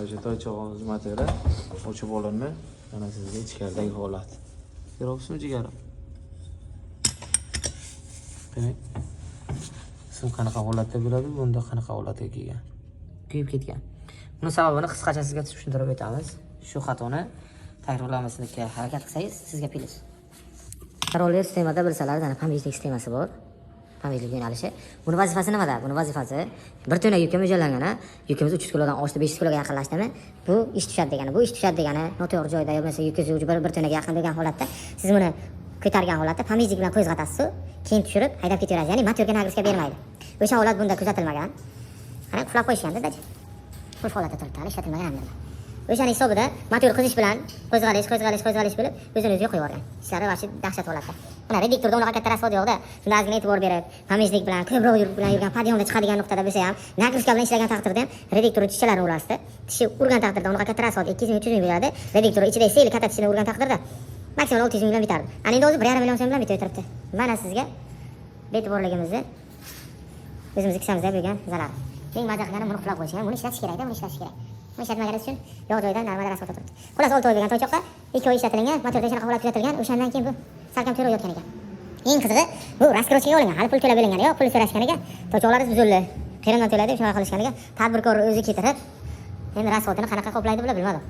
Toychog'imiz motori ochib olinma. Mana sizga ichkaridagi holat. Ko'ryapsizmi jigarim? Demak, sim qanaqa holatda bo'ladi, bunda qanaqa holatga kelgan? Kuyib ketgan. Buni sababini qisqacha sizga tushuntirib o'tamiz. Shu xatoni takrorlamaslikka harakat qilsangiz sizga plyus. Roller sistemada bilsalar, ana pamijlik sistemasi bor. Pamijlik yo'nalishi. Buni vazifasi nimada? Buni vazifasi bir tona yukka mo'ljallangan. Yukimiz 300 kilodan oshdi, 500 kiloga yaqinlashdimi? Bu ish tushadi degani. Bu ish tushadi degani noto'g'ri joyda yo bo'lmasa yukingiz bir tonaga yaqin bo'lgan holatda siz buni ko'targan holatda pamijlik bilan qo'zg'atasiz, keyin tushirib haydab ketaverasiz. Ya'ni motorga nagrizga bermaydi. O'sha holat bunda kuzatilmagan. Qarang, qulab qo'yishganda dachi. Bu holatda turibdi, ishlatilmagan hamda. O'shaning hisobida motor qizish bilan qo'zg'alish bo'lib o'zini o'ziga qo'yib yuborgan. Ishlari vashi dahshat holatda. Mana reduktorda unaqa katta rasvod yo'qda. Shunda ozgina e'tibor berib, pamijlik bilan ko'proq yurgan podiyomda chiqadigan nuqtada bo'lsa ham, nagrizka bilan ishlagan taqdirda ham reduktor tishlarini urasizda. Tishi urgan taqdirda unaqa katta rasvod 200 ming 300 ming beradi. Reduktor ichida seli katta tishini urgan taqdirda maksimal 600 ming bilan bitardi. Ana endi o'zi 1,5 million so'm bilan bitib o'tiribdi. Mana sizga e'tiborligimizni o'zimiz kishamizda bo'lgan zarar. Eng maza qilgani buni qulab qo'yish, buni ishlatish kerak-da, buni ishlatish kerak. Buni ishlatmagani uchun yo'q joydan normal rasvod turibdi. Xullas 6 oy bo'lgan toychoqqa 2 oy ishlatilgan, motorda shunaqa holat kuzatilgan, o'shandan keyin bu salkam to'rov yotgan ekan. Eng qizig'i, bu raskrochkaga olingan, hali pul to'lab olingan yo'q, pul so'rashganiga toychoqlar buzildi. Qiyrindan to'laydi, shunaqa qilishganiga tadbirkor o'zi ketirib, endi rasvodini qanaqa qoplaydi bular bilmadim.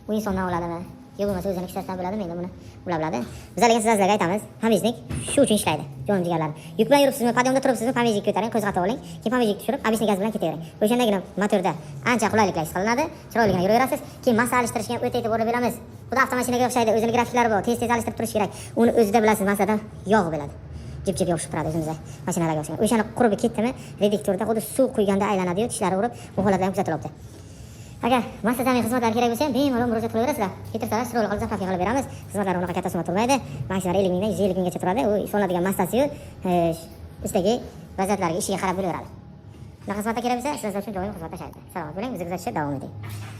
Bu insondan oladimi? Yo'q bo'lmasa o'zini ishlashdan bo'ladimi? Endi buni ular biladi. Bizlarga sizlarga aytamiz, pamijlik shu uchun ishlaydi. Jon jigarlar. Yuk bilan yuribsizmi, podiyomda turibsizmi, pamijlik ko'taring, qo'zg'atib oling, keyin pamijlik tushirib, obisni gaz bilan ketavering. O'shandagina motorda ancha qulayliklar his qilinadi, chiroyligina yuraverasiz. Keyin massa alishtirishga o'ta e'tibor beramiz. Xuddi avtomashinaga o'xshaydi, o'zining grafiklari bor, tez alishtirib turish kerak. Uni o'zida bilasiz, massada yog' bo'ladi. Jip-jip yopishib turadi o'zimizda mashinalarga o'xshagan. O'shani qurbi ketdimi, reduktorda xuddi suv quyganda aylanadi-yu, tishlari urib, bu holatlar ham kuzatilyapti. Agar massa ta'min xizmatlari kerak bo'lsa ham bemalol murojaat qilaverasizlar. Ketirsalar, chiroyli qilib zapravka qilib beramiz. Xizmatlar unaqa katta summa turmaydi. Maksimal 50 mingdan 150 minggacha turadi. U solinadigan massasi-yu, ustidagi vaziyatlarga, ishiga qarab bo'laveradi. Bunaqa xizmatlar kerak bo'lsa, sizlar uchun doim xizmat tashlaydi. Salomat bo'ling, bizni kuzatishda davom eting.